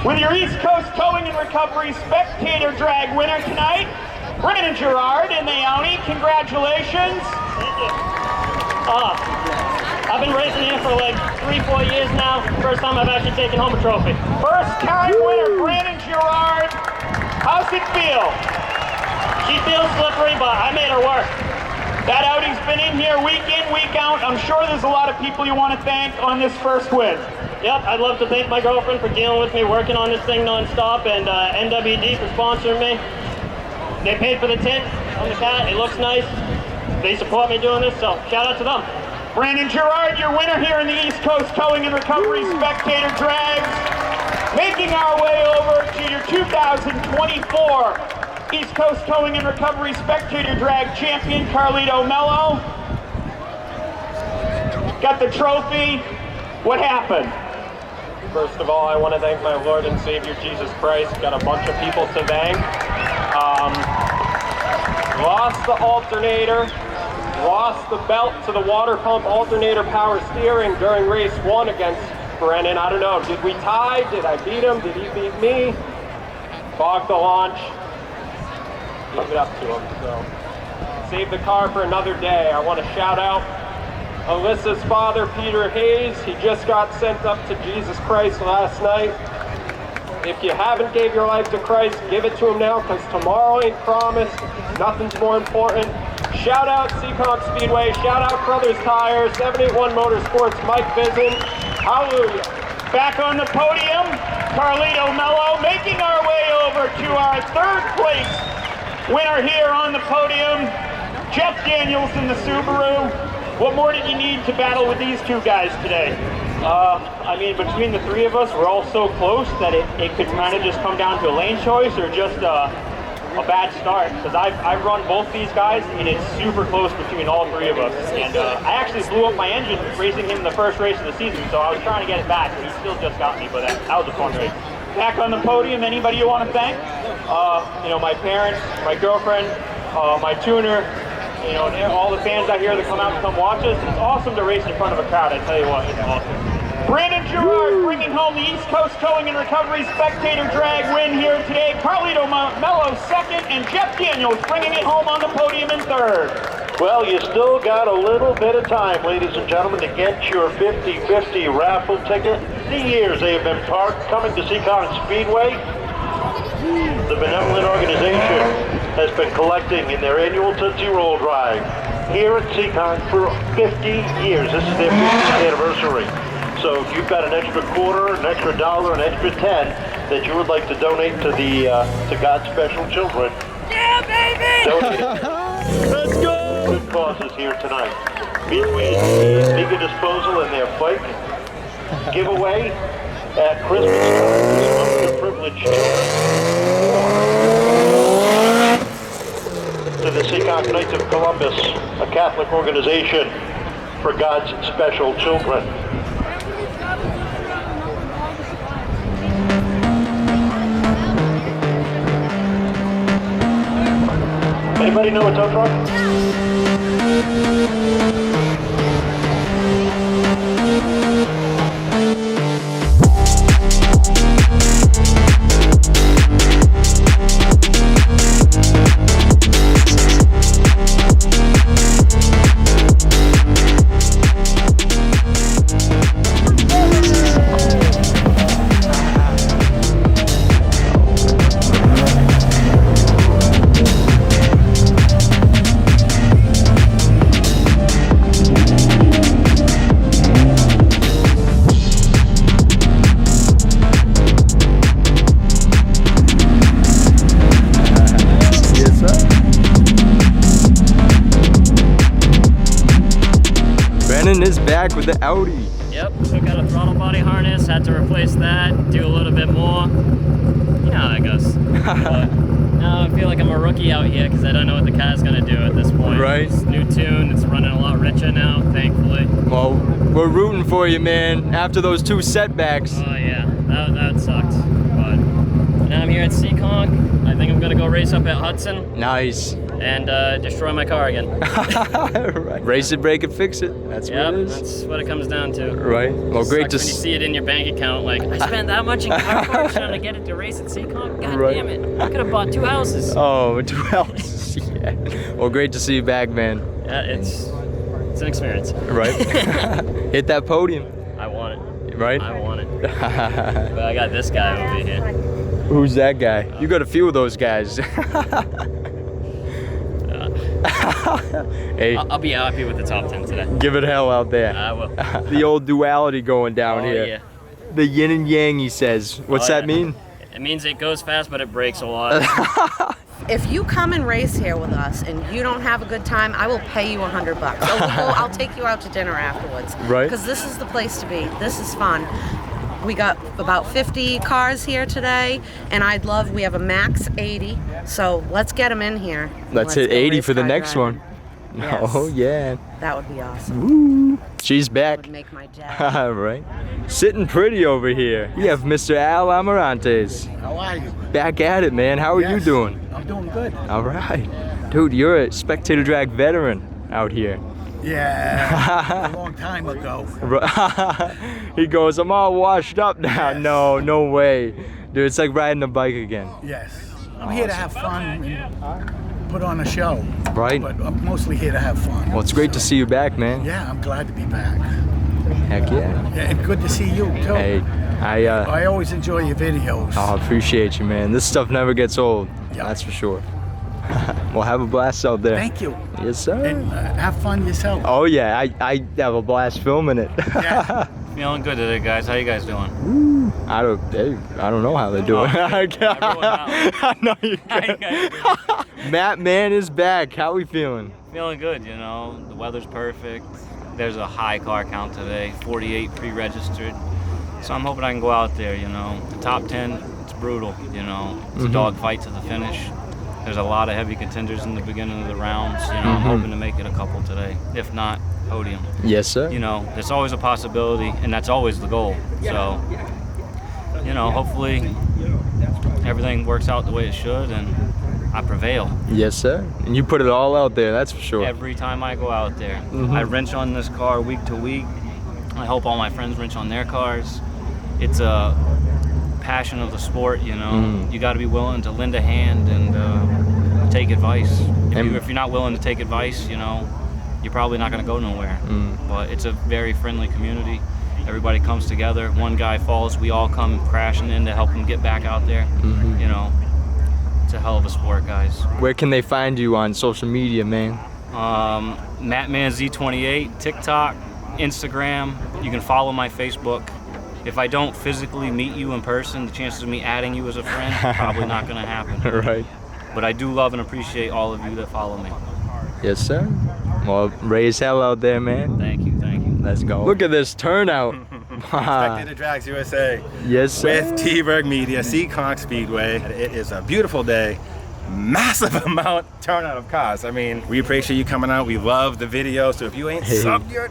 S1: with your East Coast Towing and Recovery Spectator Drag winner tonight, Brandon Gerard in the Audi. Congratulations.
S5: Thank you. I've been racing here for like 3-4 years now. First time I've actually taken home a trophy.
S1: First time winner, Brandon Gerard. How's it feel?
S5: She feels slippery, but I made her work.
S1: That Audi's been in here week in, week out. I'm sure there's a lot of people you want to thank on this first win.
S5: Yep, I'd love to thank my girlfriend for dealing with me, working on this thing non-stop, and NWD for sponsoring me. They paid for the tint on the cat. It looks nice. They support me doing this, so shout out to them.
S1: Brandon Gerard, your winner here in the East Coast Towing and Recovery Spectator Drags. Making our way over to your 2024 East Coast Towing and Recovery Spectator Drag champion, Carlito Mello. Got the trophy. What happened?
S6: First of all, I want to thank my Lord and Savior Jesus Christ. Got a bunch of people to thank. Lost the alternator, lost the belt to the water pump alternator power steering during race 1 against Brennan. I don't know, did we tie? Did I beat him? Did he beat me? Fogged the launch. Leave it up to him. So, save the car for another day. I want to shout out Alyssa's father, Peter Hayes. He just got sent up to Jesus Christ last night. If you haven't gave your life to Christ, give it to him now, because tomorrow ain't promised. Nothing's more important. Shout out Seekonk Speedway. Shout out Brothers Tire, 781 Motorsports, Mike Vizin. Hallelujah.
S1: Back on the podium, Carlito Mello, making our way over to our third place winner here on the podium, Jeff Daniels in the Subaru. What more did you need to battle with these two guys today?
S5: I mean, between the three of us, we're all so close that it could kind of just come down to a lane choice or just a bad start. Because I've run both these guys, and it's super close between all three of us. And I actually blew up my engine racing him in the first race of the season, so I was trying to get it back, but he still just got me. But that was a fun race.
S1: Back on the podium, anybody you want to thank?
S5: You know, my parents, my girlfriend, my tuner, you know, and all the fans out here that come out and come watch us. It's awesome to race in front of a crowd, I tell you what, it's awesome.
S1: Brandon Gerard bringing home the East Coast Towing and Recovery Spectator Drag win here today. Carlito Mello second, and Jeff Daniels bringing it home on the podium in third.
S2: Well, you still got a little bit of time, ladies and gentlemen, to get your 50-50 raffle ticket. The years they have been coming to Seekonk Speedway. The benevolent organization has been collecting in their annual Tootsie Roll Drive here at Seekonk for 50 years. This is their 50th anniversary. So if you've got an extra quarter, an extra dollar, an extra 10 that you would like to donate to the to God's special children,
S4: Yeah, baby!
S2: donate it.
S3: Let's go!
S2: Good causes here tonight. Between the Amiga disposal and their bike giveaway at Christmas time for underprivileged children, to the Seekonk Knights of Columbus, a Catholic organization for God's special children. Anybody know a tow truck?
S3: Is back with the Audi.
S7: Yep, took out a throttle body harness, had to replace that, do a little bit more. You know how that goes. But now I feel like I'm a rookie out here because I don't know what the car's gonna do at this point.
S3: Right.
S7: It's new tune, it's running a lot richer now, thankfully.
S3: Well, we're rooting for you, man, after those 2 setbacks.
S7: Oh yeah, that sucked. But now I'm here at Seekonk. I think I'm gonna go race up at Hudson
S3: Nice.
S7: and destroy my car again.
S3: Right. Race it, break it, fix it. That's what
S7: Yep,
S3: it is.
S7: that's what it comes down to.
S3: Right. Well, great to
S7: Sucks when you
S3: see.
S7: see it in your bank account, like, I spent that much in car parts trying to get it to race at Seekonk? God
S3: Right.
S7: damn it. I could have bought 2 houses.
S3: Oh, 2 houses. Yeah. Well, great to see you back, man.
S7: Yeah, it's an experience.
S3: Right. Hit that podium.
S7: I want it.
S3: Right.
S7: I want it. But I got this guy over here.
S3: Who's that guy? You got a few of those guys. Hey,
S7: I'll be happy with the top 10 today.
S3: give it hell out there.
S7: I will.
S3: The old duality going down
S7: Oh,
S3: here.
S7: yeah.
S3: The yin and yang, he says. What's
S7: Oh,
S3: that
S7: yeah.
S3: mean?
S7: It means it goes fast, but it breaks a lot.
S8: If you come and race here with us and you don't have a good time, I will pay you $100. I'll take you out to dinner afterwards.
S3: Right.
S8: Because this is the place to be. This is fun. We got about 50 cars here today, and we have a max 80, so let's get them in here.
S3: Let's hit
S8: go
S3: 80
S8: race
S3: for the
S8: car
S3: next
S8: driving.
S3: one.
S8: Yes.
S3: Oh, yeah.
S8: That would be awesome.
S3: Woo. She's
S8: That
S3: back.
S8: would make my day.
S3: Right. Sitting pretty over here. We have Mr. Al Amarantes.
S9: How are you?
S3: Back at it, man. How are you
S9: Yes,
S3: doing?
S9: I'm doing good.
S3: All right. Dude, you're a Spectator Drag veteran out here.
S9: Yeah, a long time ago.
S3: He goes, I'm all washed up now.
S9: Yes.
S3: No way. Dude, it's like riding a bike again.
S9: Yes. I'm here to have fun and put on a show.
S3: Right.
S9: But I'm mostly here to have fun.
S3: Well, it's great to see you back, man.
S9: Yeah, I'm glad to be back.
S3: Heck yeah.
S9: Yeah, and good to see you, too.
S3: Hey, I
S9: always enjoy your videos.
S3: appreciate you, man. This stuff never gets old.
S9: Yeah.
S3: That's for sure. Well, have a blast out there.
S9: Thank you.
S3: Yes, sir.
S9: And have fun yourself.
S3: Oh yeah, I have a blast filming it.
S9: Yeah.
S7: Feeling good today, guys. How you guys doing?
S3: I don't know how they're doing. I know you
S7: How you
S3: can.
S7: guys doing?
S3: Matt Man is back. How we feeling?
S7: Feeling good, you know. The weather's perfect. There's a high car count today, 48 pre-registered. So I'm hoping I can go out there, you know. The top 10, it's brutal, you know. It's a dogfight to the finish. There's a lot of heavy contenders in the beginning of the rounds, you know. I'm hoping to make it a couple today. If not, podium.
S3: Yes, sir.
S7: You know, there's always a possibility, and that's always the goal. So, you know, hopefully everything works out the way it should, and I prevail.
S3: Yes, sir. And you put it all out there, that's for sure.
S7: Every time I go out there. I wrench on this car week to week. I hope all my friends wrench on their cars. It's a passion of the sport, you know. You got to be willing to lend a hand and take advice. If you're not willing to take advice, you know, you're probably not going to go nowhere. But it's a very friendly community. Everybody comes together. One guy falls, we all come crashing in to help him get back out there. You know, it's a hell of a sport, guys.
S3: Where can they find you on social media, man?
S7: MattManZ28, TikTok, Instagram. You can follow my Facebook. If I don't physically meet you in person, the chances of me adding you as a friend probably not going to happen.
S3: Right.
S7: But I do love and appreciate all of you that follow me.
S3: Yes, sir. Well, raise hell out there, man.
S7: Thank you, thank you.
S3: Let's go. Look at this turnout.
S10: Spectator Drags USA.
S3: Yes, sir.
S10: With TBERG Media, Seekonk Speedway. It is a beautiful day. Massive amount turnout of cars. I mean, we appreciate you coming out. We love the video. So if you ain't subbed yet,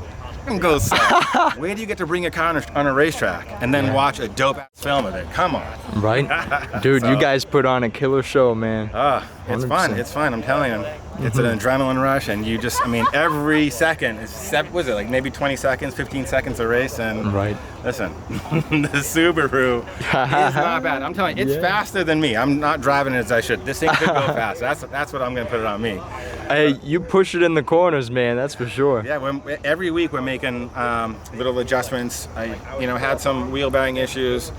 S10: go sub. Where do you get to bring your car on a racetrack and then watch a dope ass film of it? Come on.
S3: Right? Dude, you guys put on a killer show, man.
S10: It's fun. It's fun. I'm telling you. It's an adrenaline rush, and you just, I mean, every second is, was it like maybe 20 seconds, 15 seconds a race? And listen, the Subaru is not bad. I'm telling you, it's faster than me. I'm not driving it as I should. This thing could go fast. That's what I'm going to put it on me.
S3: Hey, you push it in the corners, man. That's for sure.
S10: Yeah, every week we're making little adjustments. I, had some wheel bearing issues.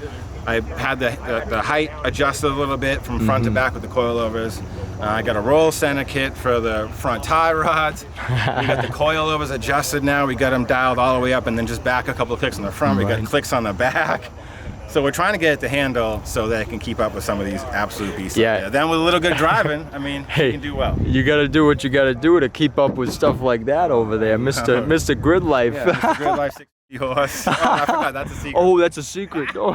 S10: I had the height adjusted a little bit from front to back with the coilovers. I got a roll center kit for the front tie rods. We got the coilovers adjusted now. We got them dialed all the way up and then just back a couple of clicks on the front. We got clicks on the back. So we're trying to get it to handle so that it can keep up with some of these absolute beasts. Yeah. Then with a little good driving, I mean, you can do well.
S3: You got to do what you got to do to keep up with stuff like that over there, Mr. Grid Life.
S10: Yeah, Mr. Grid Life 60 horse. Oh, I forgot, that's a secret.
S3: Oh, that's a secret.
S10: No,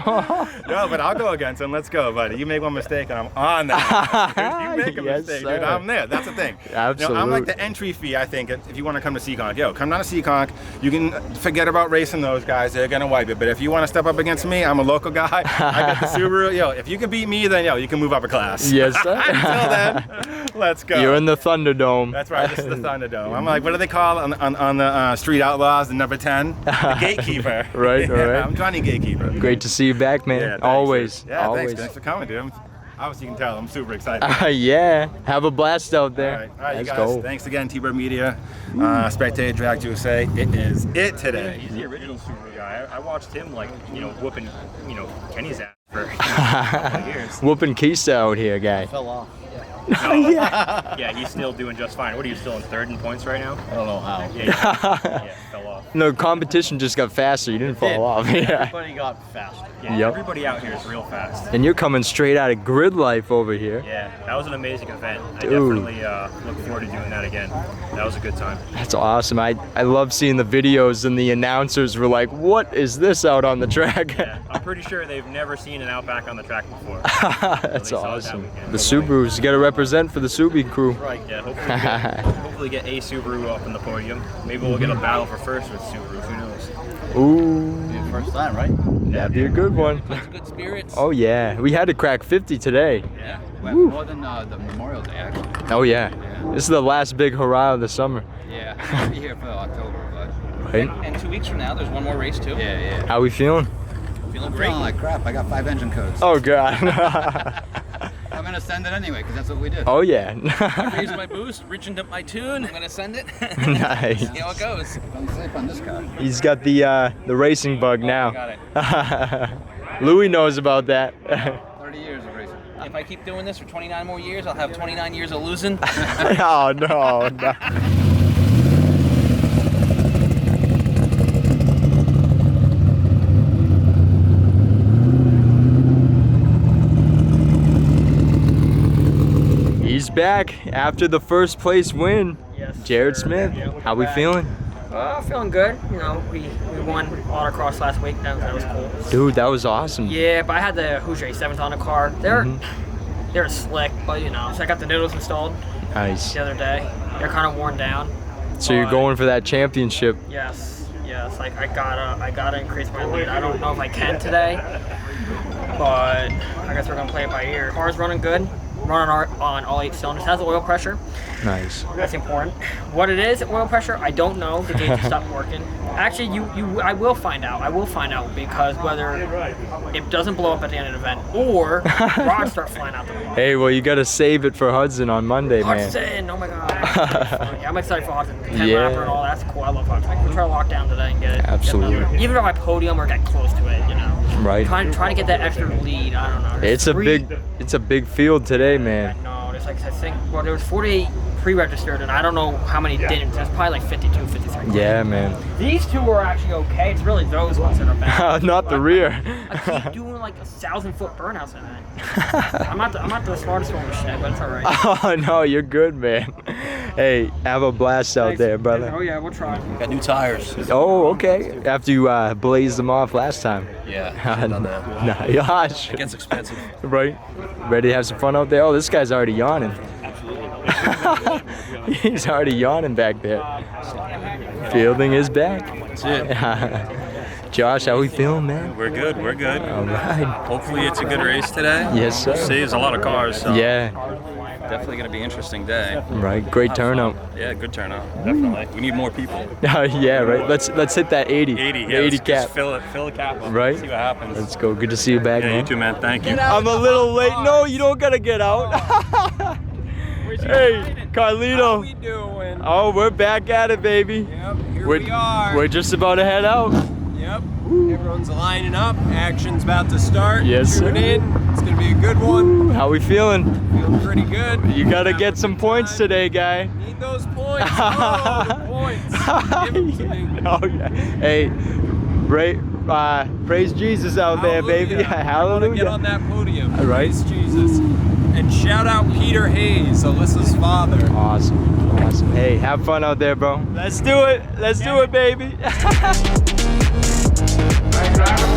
S10: but I'll go against him. Let's go, buddy. You make one mistake and I'm on that. You make a mistake, dude. I'm there. That's the thing.
S3: Absolutely.
S10: I'm like the entry fee, I think, if you want to come to Seekonk. Yo, come down to Seekonk. You can forget about racing those guys. They're going to wipe it. But if you want to step up against me, I'm a local guy. I got the Subaru. Yo, if you can beat me, then, you can move up a class.
S3: Yes, sir.
S10: Until then, let's go.
S3: You're in the Thunderdome.
S10: That's right. This is the Thunderdome. I'm like, what do they call on the Street Outlaws, the number 10? The gatekeeper.
S3: Right.
S10: I'm Johnny Gatekeeper.
S3: Great to see you back, man.
S10: Yeah,
S3: always.
S10: Yeah,
S3: always.
S10: Thanks for coming, dude. Obviously, you can tell I'm super excited.
S3: Yeah. Have a blast out there.
S10: All right,
S3: Let's
S10: you guys.
S3: go.
S10: Thanks again, TBERG Media, Spectator Drags USA. It is it today.
S5: He's the original Subaru guy. I watched him whooping, Kenny's ass for years.
S3: Whooping Keista out here, guy.
S9: Fell off.
S5: Yeah, he's still doing just fine. What are you still in third in points right now?
S9: I don't know how.
S5: Yeah, fell off.
S3: No, competition just got faster. You didn't fall off. Yeah.
S9: Everybody got faster.
S5: Yeah, everybody out here is real fast.
S3: And you're coming straight out of Grid Life over here.
S5: Yeah, that was an amazing event. I definitely look forward to doing that again. That was a good time.
S3: That's awesome. I love seeing the videos and the announcers were like, what is this out on the track?
S5: Yeah, I'm pretty sure they've never seen an Outback on the track before.
S3: That's awesome. The Subarus, you got to represent for the Subi crew.
S5: Right, yeah, hopefully get a Subaru up in the podium. Maybe we'll get a battle for first with Subaru, who knows?
S3: Ooh.
S9: First time, right?
S3: That'd be a good one.
S9: Good spirits.
S3: Oh yeah, we had to crack 50 today.
S9: Yeah, well, more than the Memorial Day actually.
S3: Oh yeah. This is the last big hurrah of the summer.
S9: Yeah, I'll be here for October, but.
S3: Right.
S11: And 2 weeks from now, there's one more race too.
S9: Yeah.
S3: How we feeling?
S11: Feeling great.
S9: Feeling like crap. I got 5 engine codes.
S3: Oh god.
S9: I'm gonna send it anyway because that's what we did.
S3: Oh yeah.
S11: I raised my boost, richened up my tune. I'm gonna send it.
S3: Nice.
S11: See how it goes.
S9: Don't sleep on this car.
S3: He's got the racing bug now.
S11: Got it.
S3: Louis knows about that.
S9: 30 years of racing.
S11: If I keep doing this for 29 more years, I'll have 29 years of losing.
S3: Oh no. He's back after the first place win.
S12: Yes,
S3: Jared
S12: sir.
S3: Smith,
S12: Yeah,
S3: how we feeling?
S12: Feeling good. We won autocross last week. That was cool.
S3: Dude, that was awesome.
S12: Yeah, but I had the Hoosier 7th on the car. They're slick, but so I got the noodles installed
S3: Nice.
S12: the other day. They're kind of worn down.
S3: So you're going for that championship.
S12: Yes. Like I gotta increase my lead. I don't know if I can today, but I guess we're gonna play it by ear. Car's running good. running on all 8 cylinders. It has oil pressure.
S3: Nice.
S12: That's important. What it is, oil pressure, I don't know. The gauge just stopped working. Actually, I will find out. I will find out because whether it doesn't blow up at the end of the event or rods start flying out the wall.
S3: Hey, well, you gotta save it for Hudson on Monday, man.
S12: Hudson, oh my God. Yeah, I'm excited for Hudson. 10 rapper and all that's cool. I love Hudson. We'll try to lock down today and get it.
S3: Absolutely.
S12: Even if I podium or get close to it, you know.
S3: Right.
S12: Trying to get that extra lead. I don't know.
S3: It's a big field today, man.
S12: No, there's like I think there was 48 pre-registered, and I don't know how many didn't. There's probably like 52, 53.
S3: Yeah, man.
S12: These two are actually okay. It's really those ones that are bad.
S3: Not the rear.
S12: I keep doing like 1,000-foot burnouts in it. I'm not the smartest one with shit, but it's all right.
S3: Oh no, you're good, man. Hey, have a blast out there, brother.
S12: Oh yeah, we'll try.
S11: Got new tires.
S3: Oh, okay. After you blazed them off last time.
S11: Yeah, done that.
S3: Nah, gosh.
S11: It gets expensive.
S3: Right. Ready to have some fun out there? Oh, this guy's already yawning. He's already yawning back there. Fielding is back.
S13: That's it.
S3: Josh, how we feeling, man?
S13: We're good. All
S3: right.
S13: Hopefully it's a good race today.
S3: Yes, sir.
S13: Saves a lot of cars. So
S3: Yeah.
S13: Definitely going to be an interesting day.
S3: Right. Great turnout.
S13: Yeah, good turnout. Definitely. We need more people.
S3: Yeah, right. Let's hit that 80.
S13: 80. Yeah,
S3: 80
S13: let's
S3: cap.
S13: Just fill the cap up.
S3: Right.
S13: See what happens.
S3: Let's go. Good to see you back,
S13: Yeah,
S3: man.
S13: you too, man. Thank you.
S3: I'm a little late. No, you don't gotta get out. Hey, Carlito.
S6: How we doing?
S3: Oh, we're back at it, baby.
S6: Yep, here we are.
S3: We're just about to head out.
S6: Yep, everyone's lining up. Action's about to start.
S3: Yes,
S6: Tune
S3: sir.
S6: in. It's gonna be a good one.
S3: How we feeling?
S6: Feeling pretty good.
S3: You gotta get some points today, guy.
S6: Need those points. Oh, the points. Give them to me.
S3: Oh yeah. Hey, praise Jesus out there, baby.
S6: I
S3: Hallelujah.
S6: want to get on that podium.
S3: All right.
S6: Praise Jesus. And shout out Peter Hayes, Alyssa's father.
S3: Awesome. Hey, have fun out there, bro. Let's do it. Let's do it, baby.
S14: Hey, driver,